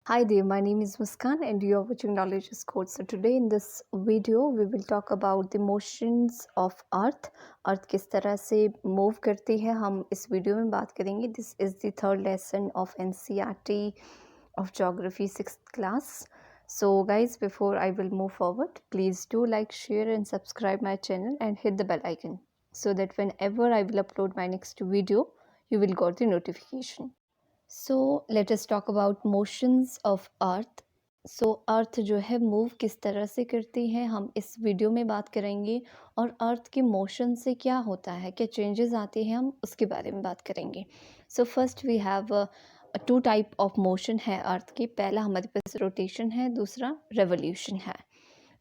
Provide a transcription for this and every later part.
Hi there, my name is Muskan and you are watching Knowledge is Code. So today in this video we will talk about the motions of earth. अर्थ किस तरह से move करती है हम इस video में बात करेंगे. This is the third lesson of NCERT of Geography 6th class. So guys, before I will move forward, please do like, share and subscribe my channel and hit the bell icon so that whenever I will upload my next video, you will get the notification. So let us talk about motions of earth. So earth जो है move किस तरह से करती है हम इस video में बात करेंगे, और अर्थ के मोशन से क्या होता है, क्या चेंजेस आते हैं, हम उसके बारे में बात करेंगे. So first we have two type of motion है अर्थ के. पहला हमारे पास रोटेशन है, दूसरा रेवोल्यूशन है.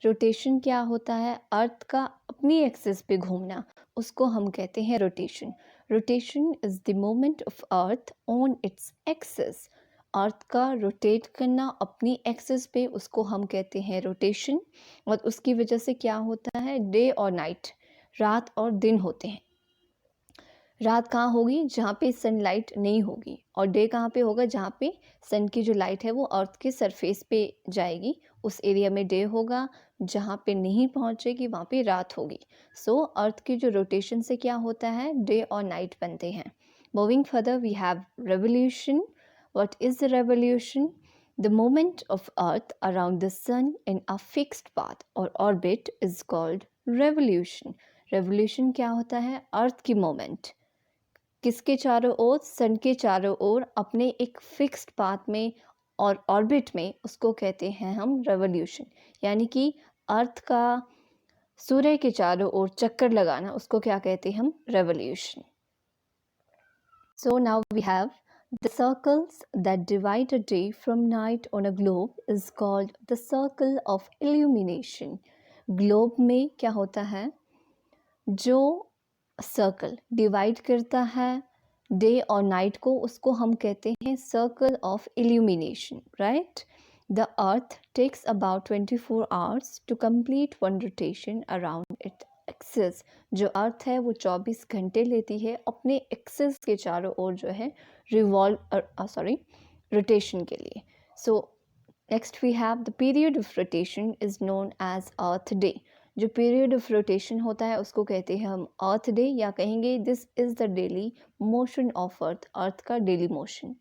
रोटेशन क्या होता है? अर्थ का अपनी एक्सिस पे घूमना, उसको हम कहते हैं rotation. Rotation is the movement of earth on its axis. Earth का रोटेट करना अपनी एक्सिस पे, उसको हम कहते हैं रोटेशन. और उसकी वजह से क्या होता है? डे और नाइट, रात और दिन होते हैं. रात कहाँ होगी? जहाँ पे सनलाइट नहीं होगी. और डे कहाँ पे होगा? जहाँ पे सन की जो लाइट है वो अर्थ के सरफेस पे जाएगी, उस एरिया में डे होगा. जहाँ पे नहीं पहुँचेगी वहाँ पे रात होगी. सो अर्थ की जो रोटेशन से क्या होता है? डे और नाइट बनते हैं. Moving further we have revolution. What is the revolution? The movement of earth around the sun in a fixed path और orbit is called revolution. Revolution क्या होता है? अर्थ की मूवमेंट किसके चारों ओर? सन के चारों ओर अपने एक फिक्स्ड पाथ में और ऑर्बिट में, उसको कहते हैं हम रेवोल्यूशन. यानी कि अर्थ का सूर्य के चारों ओर चक्कर लगाना, उसको क्या कहते हैं हम? Revolution. So now we have the circles that divide a day from night on a globe is called the circle of illumination. Globe में क्या होता है? जो सर्कल डिवाइड करता है डे और नाइट को, उसको हम कहते हैं circle of illumination, right? The earth takes about 24 hours to complete one rotation around it axis. जो अर्थ है वो 24 घंटे लेती है अपने एक्सिस के चारों ओर जो है रोटेशन के लिए. So next we have the period of rotation is known as earth day. जो पीरियड ऑफ रोटेशन होता है उसको कहते हैं हम अर्थ डे, या कहेंगे this is the daily motion of earth, earth का daily motion.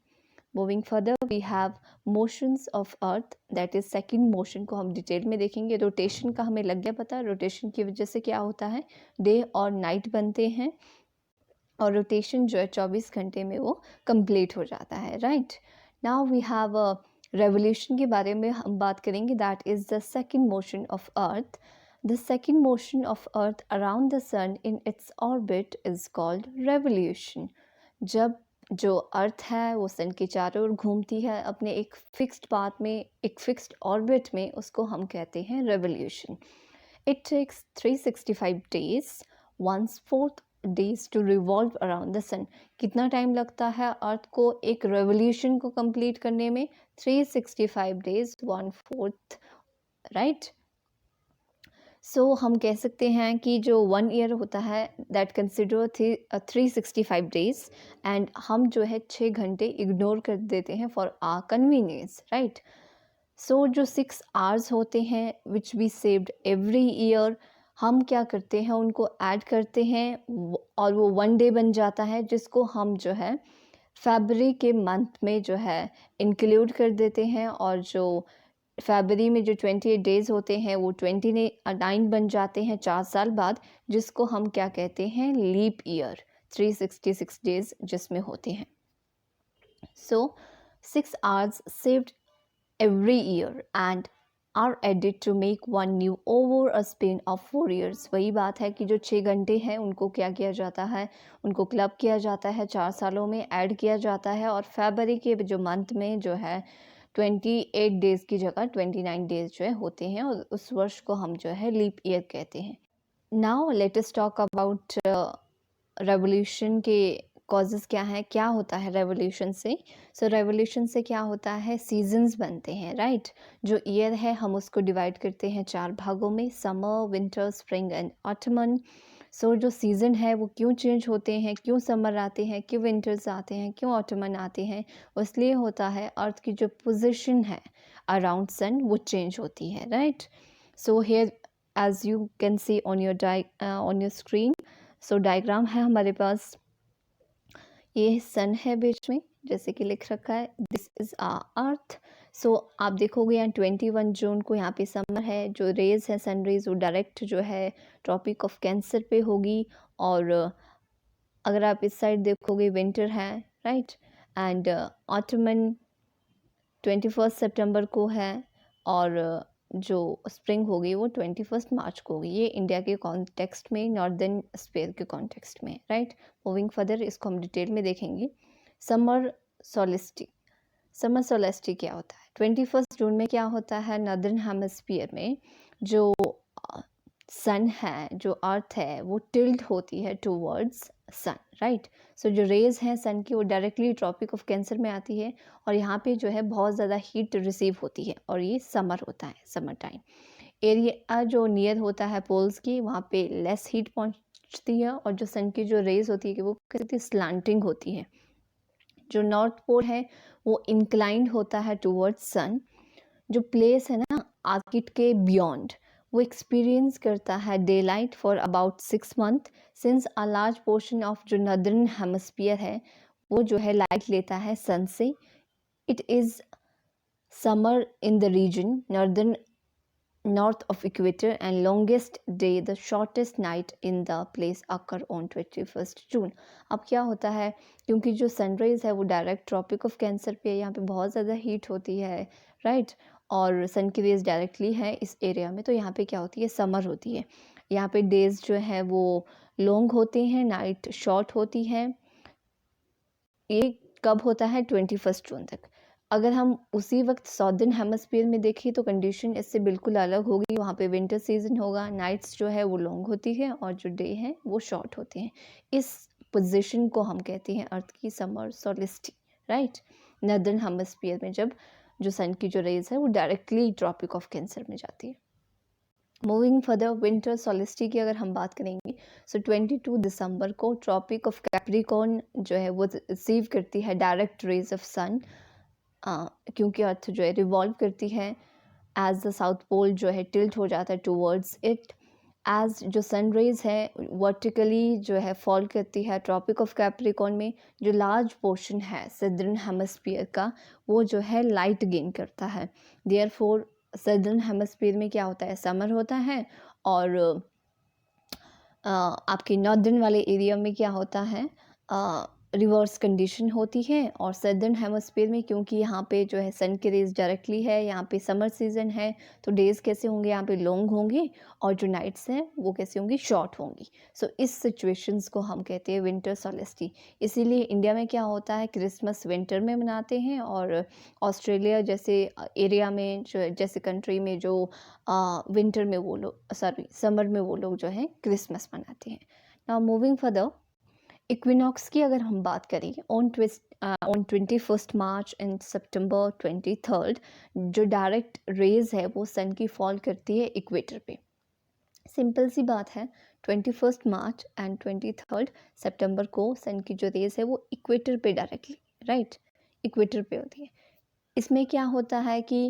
Moving further we have motions of earth, that is second motion को हम डिटेल में देखेंगे. रोटेशन का हमें लग गया पता. रोटेशन की वजह से क्या होता है? डे और नाइट बनते हैं, और रोटेशन जो है 24 घंटे में वो कंप्लीट हो जाता है, right? Now we have revolution के बारे में हम बात करेंगे. That is the second motion of earth. The second motion of Earth around the Sun in its orbit is called revolution. जब जो अर्थ है वो सन के चारों ओर घूमती है अपने एक फिक्स्ड पाथ में, एक फिक्स्ड ऑर्बिट में, उसको हम कहते हैं revolution. It takes 365 days, 1/4 days to revolve around the sun. कितना टाइम लगता है अर्थ को एक रेवोल्यूशन को कंप्लीट करने में? 365 days, 1/4, राइट? सो हम कह सकते हैं कि जो 1 ईयर होता है दैट कंसिडर 365 डेज, एंड हम जो है 6 घंटे इग्नोर कर देते हैं for our convenience, right? So जो 6 आवर्स होते हैं which we saved every year, हम क्या करते हैं? उनको ऐड करते हैं और वो 1 डे बन जाता है, जिसको हम जो है फरवरी के मंथ में जो है इंक्लूड कर देते हैं. और जो फरवरी में जो 28 डेज़ होते हैं वो 29 बन जाते हैं 4 साल बाद, जिसको हम क्या कहते हैं? Leap year. 366 डेज़ जिसमें होते हैं. So 6 hours saved every year and are added to make one new over a span of 4 years. वही बात है कि जो 6 घंटे हैं उनको क्या किया जाता है? उनको क्लब किया जाता है, 4 सालों में ऐड किया जाता है, और फरवरी के जो मंथ में जो है 28 डेज़ की जगह 29 डेज़ जो है होते हैं, और उस वर्ष को हम जो है लीप ईयर कहते हैं. Now let us talk about revolution के कॉजेज़ क्या हैं, क्या होता है रेवोल्यूशन से. सो रेवोल्यूशन से क्या होता है? सीजन्स बनते हैं, राइट? जो ईयर है हम उसको डिवाइड करते हैं 4 भागों में: summer, winter, spring and autumn. So जो सीज़न है वो क्यों चेंज होते हैं, क्यों समर आते हैं, क्यों विंटर्स आते हैं, क्यों ऑटमन आते हैं, वो इसलिए होता है अर्थ की जो पोजीशन है अराउंड सन वो चेंज होती है, right. So here as you can see on your screen, so diagram है हमारे पास, ये सन है बीच में जैसे कि लिख रखा है, दिस इज अर्थ। सो आप देखोगे यहाँ 21 जून को यहाँ पे समर है, जो रेज है सन रेज वो डायरेक्ट जो है ट्रॉपिक ऑफ कैंसर पे होगी, और अगर आप इस साइड देखोगे विंटर है, राइट। एंड ऑटमन 21 सितंबर को है, और जो स्प्रिंग होगी वो 21 मार्च को होगी। ये इंडिया के कॉन्टेक्स्ट में, नॉर्दर्न स्पेयर के कॉन्टेक्स्ट में, राइट। मूविंग फर्दर इसको हम डिटेल में देखेंगे। समर सोलिस्टिक, समर सोलिस्टिक क्या होता है? 21 जून में क्या होता है, नॉर्दर्न हेमिस्फीयर में जो सन है, जो अर्थ है वो टिल्ट होती है टूवर्ड्स सन, राइट। सो जो रेज हैं सन की वो डायरेक्टली ट्रॉपिक ऑफ कैंसर में आती है, और यहाँ पे जो है बहुत ज़्यादा हीट रिसीव होती है, और ये समर होता है, समर टाइम। एरिया जो नियर होता है पोल्स की, वहाँ पे लेस हीट पहुँचती है, और जो सन की जो रेज होती है कि वो कहती है स्लांटिंग होती है। जो नॉर्थ पोल है वो इंक्लाइंड होता है टूवर्ड्स सन। जो प्लेस है ना आर्किट के बियॉन्ड, वो एक्सपीरियंस करता है day light for about 6 month, since a large portion of जो नॉर्दर्न हेमिस्फीयर है वो जो है लाइट लेता है सन से। It is summer in the region northern north of equator and longest day, the shortest night in the place occur on 21st June। अब क्या होता है, क्योंकि जो सनराइज है वो डायरेक्ट ट्रॉपिक ऑफ कैंसर पे है, यहाँ पे बहुत ज़्यादा हीट होती है, राइट। और सन की रेज डायरेक्टली है इस एरिया में, तो यहाँ पे क्या होती है, समर होती है। यहाँ पे डेज जो है वो लॉन्ग होते हैं, नाइट शॉर्ट होती है। ये कब होता है, 21 जून तक। अगर हम उसी वक्त साउदर्न हेमिस्फीयर में देखें तो कंडीशन इससे बिल्कुल अलग होगी। वहाँ पे विंटर सीजन होगा, नाइट्स जो है वो लॉन्ग होती है और जो डे हैं वो शॉर्ट होते हैं। इस पोजीशन को हम कहते हैं अर्थ की समर सोलिस्टिक, राइट। नॉर्दर्न हेमिस्फीयर में जब जो सन की जो रेज है वो डायरेक्टली ट्रॉपिक ऑफ कैंसर में जाती है। मूविंग फर्दर, विंटर सोलिस्टिक की अगर हम बात करेंगे, सो 22 दिसंबर को ट्रॉपिक ऑफ कैप्रिकॉर्न जो है वो रिसीव करती है डायरेक्ट रेज ऑफ सन, क्योंकि अर्थ जो है रिवॉल्व करती है एज द साउथ पोल जो है टिल्ट हो जाता है टूवर्ड्स इट, एज जो सन रेज है वर्टिकली जो है फॉल करती है ट्रॉपिक ऑफ कैप्रिकॉर्न में। जो लार्ज पोर्शन है सदर्न हेमिस्फीयर का वो जो है लाइट गेन करता है। देयरफॉर सदर्न हेमिस्फीयर में क्या होता है, समर होता है, और आपके नॉर्दर्न वाले एरिया में क्या होता है, रिवर्स कंडीशन होती है। और सदर्न हेमिस्फीयर में क्योंकि यहाँ पे जो है सन की रेज डायरेक्टली है, यहाँ पे समर सीजन है, तो डेज कैसे होंगे, यहाँ पे लॉन्ग होंगे, और जो नाइट्स हैं वो कैसे होंगी, शॉर्ट होंगी। सो इस सिचुएशंस को हम कहते हैं विंटर सोलिस्टिक। इसीलिए इंडिया में क्या होता है, क्रिसमस विंटर में मनाते हैं, और ऑस्ट्रेलिया जैसे एरिया में जो जैसे कंट्री में जो विंटर में वो लोग समर में वो लोग जो है क्रिसमस मनाते हैं। नाउ मूविंग फर्दर, इक्विनॉक्स की अगर हम बात करें, ऑन 21 मार्च एंड सितंबर 23 जो डायरेक्ट रेज है वो सन की फॉल करती है इक्वेटर पे। सिंपल सी बात है, 21 मार्च एंड 23 सितंबर को सन की जो रेज है वो इक्वेटर पे डायरेक्टली, राइट, इक्वेटर पे होती है। इसमें क्या होता है कि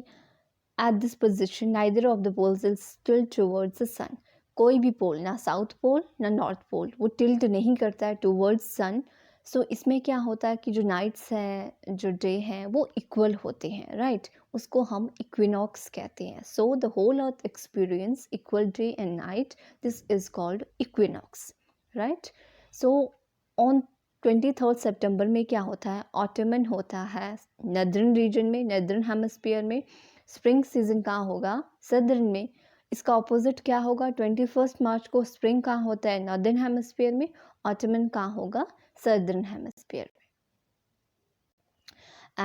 at this position neither of the poles is tilt towards the sun. कोई भी पोल, ना साउथ पोल ना नॉर्थ पोल, वो टिल्ट नहीं करता है टुवर्ड्स सन। सो इसमें क्या होता है कि जो नाइट्स हैं, जो डे हैं वो इक्वल होते हैं, राइट। उसको हम इक्विनॉक्स कहते हैं। So the whole earth experience equal day and night, this is called equinox, right. So on 23 सितंबर में क्या होता है, ऑटमन होता है नॉर्दर्न रीजन में, नॉर्दर्न हेमिस्फीयर में। स्प्रिंग सीजन कहाँ होगा, सदर्न में। इसका ऑपोजिट क्या होगा, 21 मार्च को स्प्रिंग कहाँ होता है, नॉर्दर्न हेमिस्फीयर में। ऑटमन कहाँ होगा, सदर्न हेमिस्फीयर में।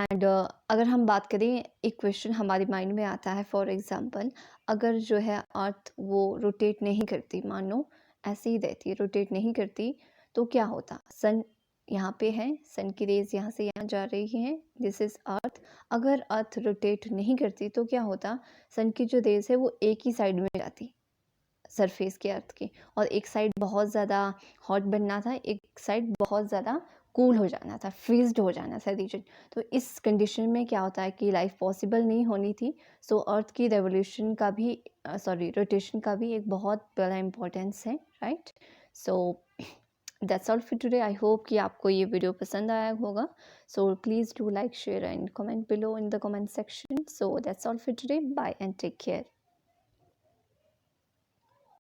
एंड अगर हम बात करें, एक क्वेश्चन हमारे माइंड में आता है, फॉर एग्जांपल अगर जो है अर्थ वो रोटेट नहीं करती, मान लो ऐसे ही रहती है, रोटेट नहीं करती, तो क्या होता, सन यहाँ पे है, सन की रेज यहाँ से यहाँ जा रही है, दिस इज अर्थ। अगर अर्थ रोटेट नहीं करती तो क्या होता, सन की जो रेज है वो एक ही साइड में जाती, सरफेस की अर्थ की, और एक साइड बहुत ज़्यादा हॉट बनना था, एक साइड बहुत ज़्यादा कूल हो जाना था, फ्रीज्ड हो जाना था रीजन। तो इस कंडीशन में क्या होता है कि लाइफ पॉसिबल नहीं होनी थी। सो अर्थ की रेवोल्यूशन का भी रोटेशन का भी एक बहुत बड़ा इम्पोर्टेंस है, right. So that's all for today. I hope कि आपको ये वीडियो पसंद आया होगा। So please do like, share and comment below in the comment section. So that's all for today, bye and take care.